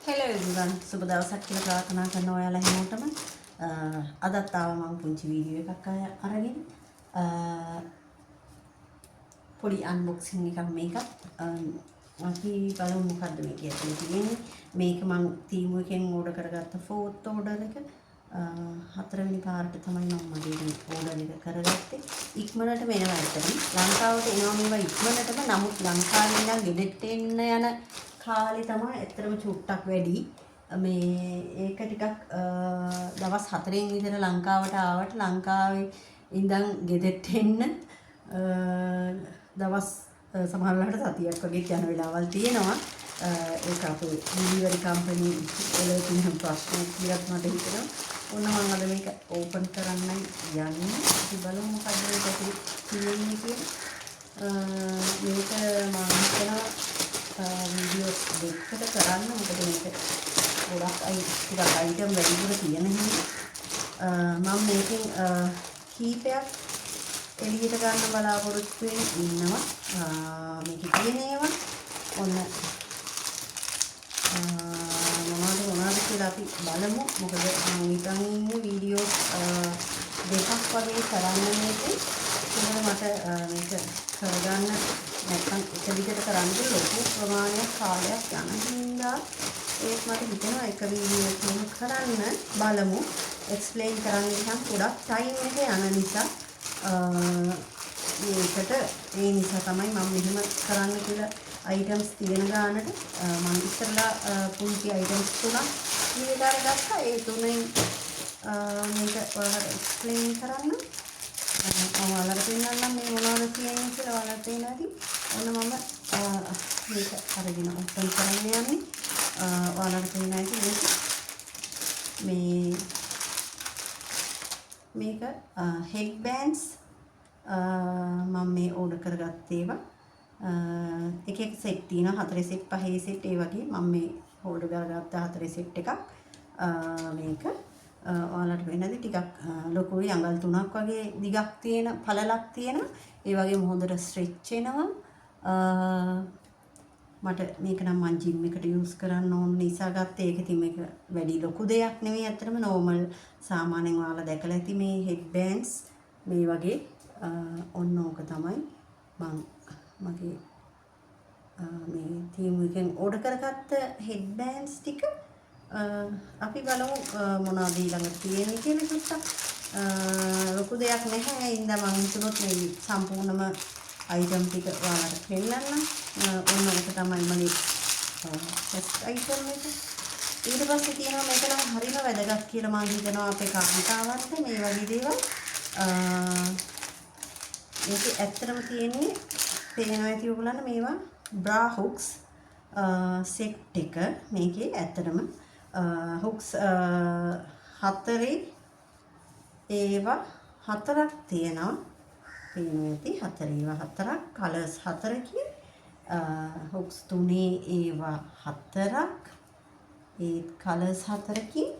Hello everyone සුබ දවසක් කියලා ප්‍රාර්ථනා කරනවා ඔයාලා හැමෝටම. අදත් ආව මම පුංචි වීඩියෝ එකක් අරගෙන පොඩි අන්බොක්සින් එකක් මේක. අපි බලමු මොකද්ද මේක ඇතුලේ තියෙන්නේ. මේක මම තීමු එකෙන් ඕඩර් කරගත්ත ෆෝර්ත් ඕඩර් එක. හතරවෙනි පාර්ට තමයි මම මගේ ඕඩර් එක කරගත්තේ. ඉක්මනට මෙනවා ඇත්තටම. ලංකාවට එනවා මේවා ඉක්මනටම. නමුත් ලංකාවේ ඉඳන් ගෙදරට එන්න යන කාලේ තමයි ඇත්තටම චුට්ටක් වැඩි. මේ ඒක ටිකක් දවස් 4න් විතර ලංකාවට ආවට ලංකාවේ ඉඳන් ගෙදරට එන්න දවස් සමහරවිට සතියක් වගේ යන වෙලාවල් තියෙනවා. ඒක අපේ ඩෙලිවරි කම්පැනි වල තියෙන ප්‍රශ්නයක් කියලා මට හිතෙනවා. ඔන්න මම අද මේක ඕපන් කරන්නයි යන්නේ. අපි බලමු මොකද මේක තියෙන්නේ කියලා. මේක මම හිතනවා වීඩියෝ දෙකකට කරන්න. මොකද මේක ගොඩක් ටිකක් අයිටම් වැඩිපුර තියෙන හින්දා මම මේකෙන් කීපයක් එළියට ගන්න බලාපොරොත්තු වෙමින් ඉන්නවා. මේකේ තියෙන ඒවා ඔන්න මොනවද කියලා අපි බලමු. මොකද මම නිකන් ඉන්නේ වීඩියෝ දෙකක් වගේ කරන්න මේකේ. ඒකද මට මේක කරගන්න නැත්නම් එක දිගට කරන්න ලොකු ප්‍රමාණයක් කාලයක් යන හින්දා ඒත් මට හිතෙනවා එක වීඩියෝ එකක් කරන්න බලමු. එක්ස්ප්ලেইন කරන්න ගියම් ගොඩක් ටයිම් එක යන නිසා මේකට ඒ නිසා තමයි මම මෙහෙම කරන්න කියලා අයිටම්ස් තියෙන ගානට මම ඉස්සරලා පුංචි අයිටම්ස් තුනක් විතර ගත්තා. ඒ තුනෙන් මේක ඔයාලට එක්ස්ප්ලেইন කරන්න මම ඔයාලට පෙන්නන්නම් මේ මොනවද කියන්නේ කියලා. ඔයාලට තේරෙනවද? ඔන්න මම මේක අරගෙන ඔපන් කරන්න යන්නේ. ඔයාලට තේරෙනවද මේක හෙඩ් බෑන්ඩ්ස් මම මේ ඕඩර් කරගත්ත ඒවා එක එක සෙට් තියෙනවා. 4 සෙට් 5 සෙට් ඒ වගේ මම මේ ඕඩර් කරගත්ත 4 සෙට් එකක්. මේක ඔයාලට වෙනදී ටිකක් ලොකුයි අඟල් 3ක් වගේ දිගක් තියෙන පළලක් තියෙන. ඒ වගේම හොඳට ස්ට්‍රෙච් වෙනවා. මට මේක නම් මම ජිම් එකට යූස් කරන්න ඕන නිසා ගත්තේ. ඒක ඉතින් මේක වැඩි ලොකු දෙයක් නෙවෙයි. ඇත්තටම නෝමල් සාමාන්‍යයෙන් ඔයාලා දැකලා ඇති මේ හෙඩ් බෑන්ඩ්ස් මේ වගේ ඔන්න ඕක තමයි මම මගේ මේ තීමු එකෙන් ඕඩර් කරගත්ත හෙඩ් බෑන්ඩ්ස් ටික. අපි බලමු මොනවද ඊළඟට තියෙන්නේ කියලා චුට්ටක්. ලොකු දෙයක් නැහැ. ඒ හින්දා මම හිතුනොත් මේ සම්පූර්ණම අයිටම් ටික ඔයාලට පෙන්නන්න. ඔන්න ඒක තමයි මගේ ෆස්ට් අයිටම් එක. ඊට පස්සේ තියෙනවා මේක නම් හරිම වැදගත් කියලා මම හිතනවා අපේ කාන්තාවන්ට මේ වගේ දේවල්. මේක ඇත්තටම තියෙන්නේ පේනවා ඇති ඔයගොල්ලන්ට මේවා බ්‍රා හුක්ස් සෙට් එක. මේකේ ඇත්තටම හුක්ස් 4 ඒවා 4ක් තියෙනවා. පේනවා ඇති 4 ඒවා 4ක් කලර්ස් 4කින් හුක්ස් 3 ඒවා 4ක් ඒ කලර්ස් 4කින්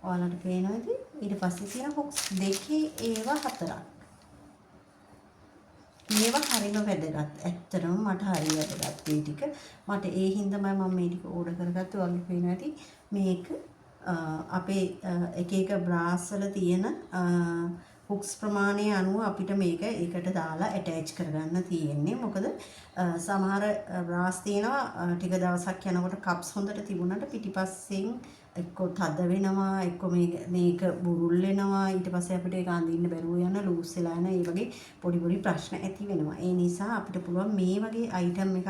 ඔයාලට පේනවා ඇති. ඊට පස්සේ තියෙන හුක්ස් 2 ඒවා 4ක්. මේවා හරිම වැදගත්. ඇත්තටම මට හරි වැදගත් මේ ටික. මට ඒ හින්දාමයි මම මේ ටික ඕඩර් කරගත්තේ. ඔයාලට පේනවා ඇති මේක අපේ එක එක බ්‍රාස් වල තියෙන හුක්ස් ප්‍රමාණය අනුව අපිට මේක එකට දාලා ඇටච් කරගන්න තියෙන්නේ. මොකද සමහර බ්‍රාස් තියෙනවා ටික දවසක් යනකොට කප්ස් හොඳට තිබුණාට පිටිපස්සෙන් එක්ක තද වෙනවා, එක්ක මේක බුරුල් වෙනවා. ඊට පස්සේ අපිට ඒක අඳින්න බැරුව යන ලූස් වෙලා යන ඒ වගේ පොඩි පොඩි ප්‍රශ්න ඇති වෙනවා. ඒ නිසා අපිට පුළුවන් මේ වගේ අයිටම් එකක්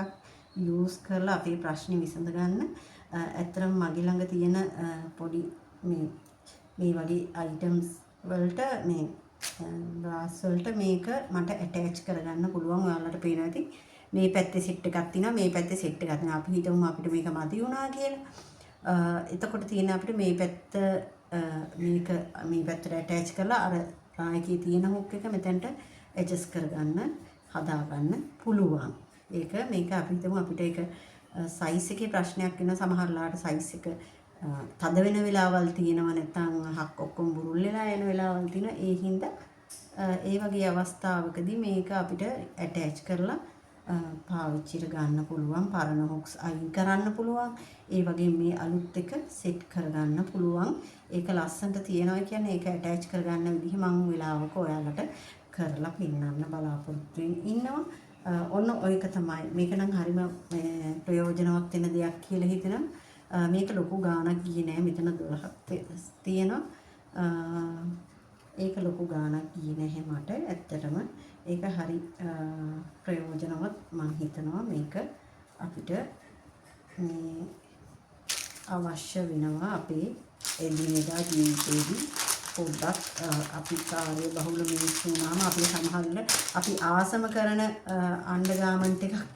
යූස් කරලා අපේ ප්‍රශ්නේ විසඳ ගන්න. ඇත්තටම මගේ ළඟ තියෙන පොඩි මේ වගේ අයිටම්ස් වලට මේ බ්‍රාස් වලට මේක මට ඇටච් කරගන්න පුළුවන්. ඔයාලට පේනවා ඇති මේ පැත්තේ සෙට් එකක් තියෙනවා, මේ පැත්තේ සෙට් එකක් තියෙනවා. අපි හිතමු අපිට මේක මදි වුණා කියලා. එතකොට තියෙන අපිට මේ පැත්ත මේක මේ පැත්තට ඇටච් කරලා අර එකේ තියෙන හුක් එක මෙතනට ඇඩ්ජස්ට් කරගන්න හදාගන්න පුළුවන්. මේක අපි හිතමු අපිට ඒක සයිස් එකේ ප්‍රශ්නයක් වෙන සමහරලාට සයිස් එක තද වෙන වෙලාවල් තියෙනවා. නැත්නම් හක් ඔක්කොම බුරුල් වෙලා යන වෙලාවල් තියෙනවා. ඒ හින්දා ඒ වගේ අවස්ථාවකදී මේක අපිට ඇටච් කරලා පාවිච්චිට ගන්න පුළුවන්. පරණ හොක්ස් අයින් කරන්න පුළුවන්. ඒ වගේ මේ අලුත් එක සෙට් කරගන්න පුළුවන්. ඒක ලස්සනට තියෙනවා කියන්නේ ඒක ඇටච් කරගන්න විදිහ මම වෙලාවක ඔයාලට කරලා පෙන්නන්න බලාපොරොත්තු ඉන්නවා. ඔන්න ඔයක තමයි. මේක නම් හරිම ප්‍රයෝජනවත් වෙන දෙයක් කියලා හිතෙනවා. මේක ලොකු ගාණක් ගියේ නෑ. මෙතන 12ක් තියෙනවා. ඒක ලොකු ගාණක් ගියේ නැහැ මට. ඇත්තටම ඒක හරි ප්‍රයෝජනවත් මම හිතනවා. මේක අපිට මේ අවශ්‍ය වෙනවා අපේ එදිනෙදා ජීවිතේදී. පොඩ්ඩක් අපි කාර්ය බහුල මිනිස්සු වුණාම අපේ සමහරවිට අපි ආසම කරන අන්ඩර්ගාමන්ට් එකක්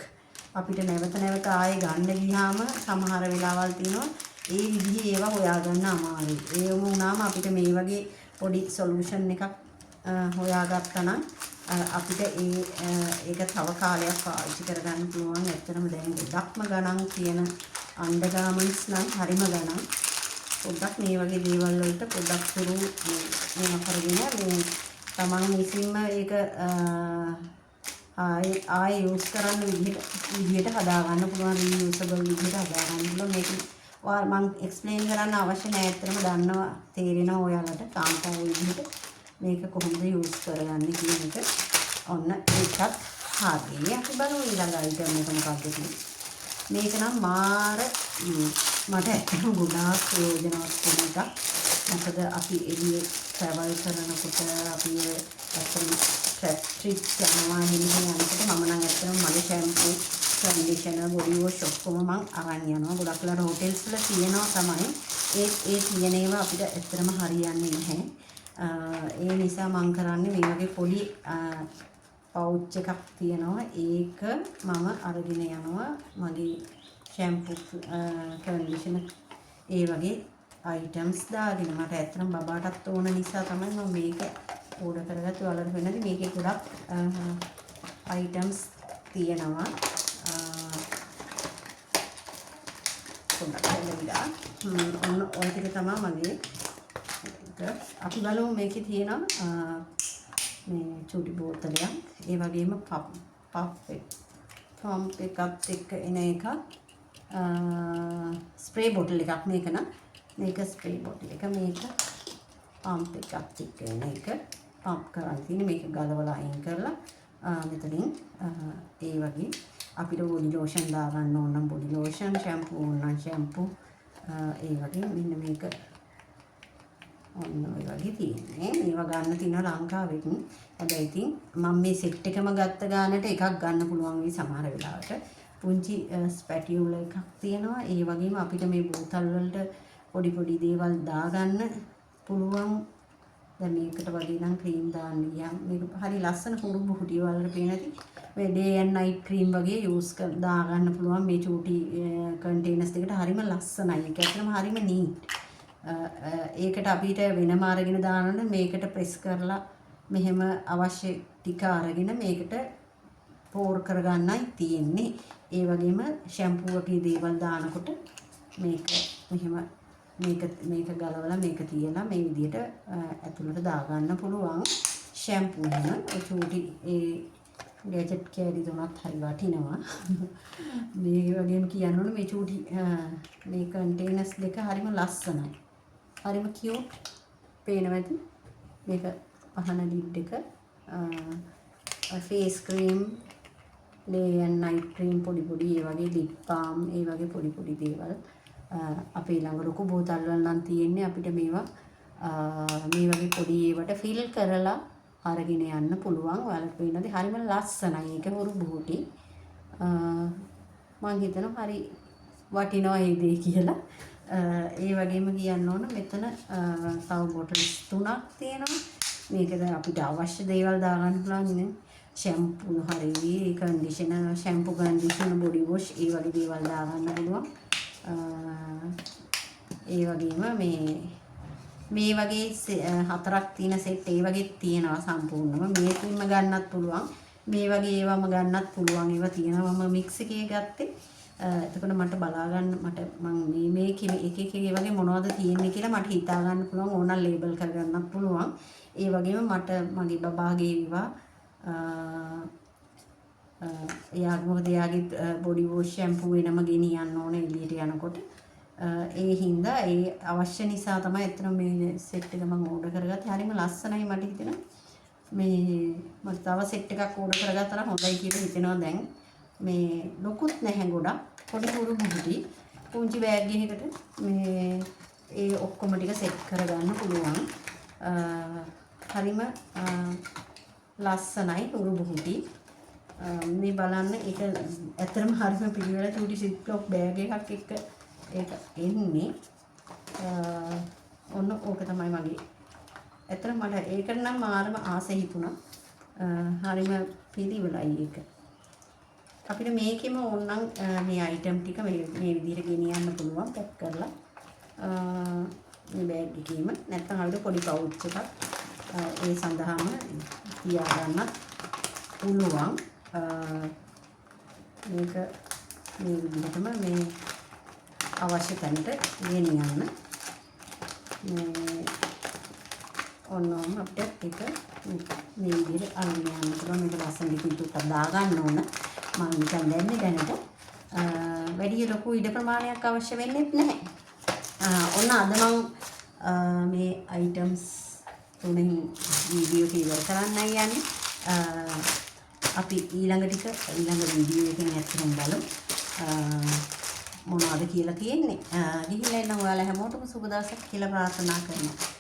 අපිට නැවත ආයේ ගන්න ගියාම සමහර වෙලාවල් තියෙනවා ඒ විදිහේ ඒවා හොයාගන්න අමාරුයි. ඒ වුණාම අපිට මේ වගේ පොඩි සොලියුෂන් එකක් හොයාගත්තා නම් අපිට ඒක තව කාලයක් පාවිච්චි කරගන්න පුළුවන්. ඇත්තටම දැන් ගොඩක්ම ගණන් තියෙන අන්ඩර්ගාමන්ට්ස් නම් හරිම ගණන්. පොඩ්ඩක් මේ වගේ දේවල් වලට පොඩ්ඩක් තුරු මේ කරගෙන මේ තමන් විසින්ම ඒක ආයෙ යූස් කරන්න විදිහට හදා ගන්න පුළුවන්. රියුසබල් විදිහට හදා ගන්න පුළුවන්. මේක මම එක්ස්ප්ලেইন කරන්න අවශ්‍ය නැහැ. ඇත්තටම දන්නවා තේරෙනවා ඔයාලට කාන්තාව විදිහට මේක කොහොමද යූස් කරගන්නේ කියන එක. ඔන්න ඒකත් හරියි. අපි බලමු ඊළඟ අයිටම් එක මොකක්ද කියලා. මේක නම් මාර මට ඇත්තටම ගොඩාක් ප්‍රයෝජනවත් වෙන එකක්. මොකද අපි එළියේ ට්‍රැවල් කරනකොට අපි ඇත්තටම ට්‍රිප් යනවා යනකොට මම නම් ඇත්තටම මගේ ෂැම්පූ, කන්ඩිෂනර්, බොඩි වොෂ් ඔක්කොම මම අරන් යනවා. ගොඩක් වෙලාවට හෝටල්ස් වල තියෙනවා තමයි. ඒ තියෙන ඒවා අපිට ඇත්තටම හරියන්නේ නැහැ. ඒ නිසා මම කරන්නේ මේ වගේ පොඩි පවුච් එකක් තියෙනවා. ඒක මම අරගෙන යනවා මගේ ෂැම්පූ, කන්ඩිෂනර් ඒ වගේ අයිටම්ස් දාගෙන. මට ඇත්තටම බබාටත් ඕන නිසා තමයි මම මේක ඕඩර් කරගත්තේ. ඔයාලට වෙනද මේකේ ගොඩක් අයිටම්ස් තියෙනවා. පොඩ්ඩක් බලලා ඔන්න ඔය ටික තමයි මගේ අපි බලමු. මේකේ තියෙනවා මේ චූටි බෝතලයක්. ඒ වගේම පම්ප් එකත් එක්ක එන එකක්. ස්ප්‍රේ බොටල් එකක්. මේක නම් මේක ස්ප්‍රේ බොටල් එක. මේක පම්ප් එකත් එක්ක එන එක. පම්ප් කරන් තියෙන මේක ගලවලා අයින් කරලා මෙතනින් ඒ වගේ අපිට බොඩි ලෝෂන් දාගන්න ඕන නම් බොඩි ලෝෂන්, ෂැම්පූ ඕන නම් ෂැම්පූ ඒ වගේ මෙන්න මේක ඔන්න ඔය වගේ තියෙන්නේ. මේවා ගන්න තියෙනවා ලංකාවෙකින්. හැබැයි ඉතින් මම මේ සෙට් එකම ගත්ත ගානට එකක් ගන්න පුළුවන් වෙයි සමහර වෙලාවට. පුංචි ස්පැටියුල එකක් තියෙනවා. ඒ වගේම අපිට මේ බෝතල් වලට පොඩි පොඩි දේවල් දාගන්න පුළුවන්. දැන් මේකට වගේ නම් ක්‍රීම් දාන්න ගියාම මේක හරි ලස්සන කුරු බුහුටි වලට පේන ඇති. මේ ඩේ ඇන්ඩ් නයිට් ක්‍රීම් වගේ යූස් දාගන්න පුළුවන්. මේ චූටි කන්ටේනර්ස් දෙකට හරිම ලස්සනයි. ඒක ඇත්තටම හරිම නීට්. ඒකට අපිට වෙනම අරගෙන දාන්න මේකට ප්‍රෙස් කරලා මෙහෙම අවශ්‍ය ටික අරගෙන මේකට පෝර් කරගන්නයි තියෙන්නේ. ඒ වගේම ෂැම්පූ වගේ දේවල් දානකොට මේක මෙහෙම මේක ගලවලා මේක තියලා මේ විදිහට ඇතුළට දාගන්න පුළුවන්. ෂැම්පූ එක චූටි ඒ ගැජට් කෑලි තුනත් හරි වටිනවා. මේ වගේම කියන්න ඕනේ මේ චූටි මේ කන්ටේනර්ස් දෙක හරිම ලස්සනයි. හරිම කියුට් පේනවද? මේක පහන ලිඩ් එක, face cream, day and night cream පොඩි පොඩි ඒ වගේ ලිප් බාම් ඒ වගේ පොඩි පොඩි දේවල් අපේ ළඟ ලොකු බෝතල් වල නම් තියෙන්නේ අපිට මේවා මේ වගේ පොඩි ඒවට ෆිල් කරලා අරගෙන යන්න පුළුවන්. ඔයාලට පේනද හරිම ලස්සනයි. ඒක හොරු බූටි. මම හිතනවා හරි වටිනවා මේ දේ කියලා. ඒ වගේම කියන්න ඕන මෙතන තව බොටල්ස් 3ක් තියෙනවා. මේකද අපිට අවශ්‍ය දේවල් දාගන්න පුළුවන් නේ. ෂැම්පූ හරි, conditioner, shampoo, conditioner, body wash ඒ වගේ දේවල් දාගන්න පුළුවන්. ඒ වගේම මේ වගේ 4ක් තියෙන සෙට් ඒ වගේ තියෙනවා සම්පූර්ණම. මේකෙන්ම ගන්නත් පුළුවන්. මේ වගේ ඒවාම ගන්නත් පුළුවන්. ඒවා තියෙනවා. මම මික්ස් එකේ ගත්තේ. එතකොට මට බලා ගන්න මම මේකේ එක ඒ වගේ මොනවද තියෙන්නේ කියලා මට හිතා ගන්න පුළුවන්. ඕනනම් ලේබල් කරගන්නත් පුළුවන්. ඒ වගේම මට මගේ බබාගේ ඒවා මොකද එයාගේ බොඩි වොෂ් ෂැම්පූ වෙනම ගෙනියන්න ඕනේ එළියට යනකොට. ඒ හින්දා ඒ අවශ්‍ය නිසා තමයි එතන මේ සෙට් එක මම ඕඩර් කරගත්තේ. හරිම ලස්සනයි මට හිතෙනවා. මේ මම තව සෙට් එකක් ඕඩර් කරගත්තා නම් හොඳයි කියලා හිතෙනවා දැන්. මේ ලොකුත් නැහැ ගොඩක්. පොඩි කුරු බුටි පුංචි බෑග් එකකට මේ ඒ ඔක්කොම ටික සෙට් කරගන්න පුළුවන්. හරිම ලස්සනයි කුරු බුටි. මේ බලන්න ඒක ඇත්තටම හරිම පිළිවෙල චූටි සිප්ලොක් බෑග් එකක් එක්ක ඒක එන්නේ. ඔන්න ඕක තමයි මගේ. ඇත්තටම මට ඒකට නම් මාරම ආසයි හිතුණා. හරිම පිළිවෙලයි ඒක. අපිට මේකෙම ඕනනම් මේ අයිටම් ටික මේ විදිහට ගෙනියන්න පුළුවන් පැක් කරලා. මේ බෑග් එකේම නැත්නම් අපිට පොඩි පවුච් එකක් ඒ සඳහාම තියාගන්න පුළුවන්. මේක මේ විදිහටම මේ අවශ්‍ය තැනට ගෙනියන්න. මේ ඔන්නෝම අපිට ඒක මේ විදිහට අරගෙන යන්න පුළුවන්. මේක ලස්සන ටිකක් දාගන්න ඕන. මම නිකන් දැන්නේ දැනට වැඩි ලොකු ඉඩ ප්‍රමාණයක් අවශ්‍ය වෙන්නේ නැහැ. ඔන්න අද මම මේ අයිටම්ස් තුනෙන් වීඩියෝ එක ඉවර කරන්නයි යන්නේ. අපි ඊළඟ වීඩියෝ එකෙන් ඇත්තටම බලමු මොනවද කියලා තියෙන්නේ. ගිහිල්ලා ඉන්න ඔයාලා හැමෝටම සුබ දවසක් කියලා ප්‍රාර්ථනා කරනවා.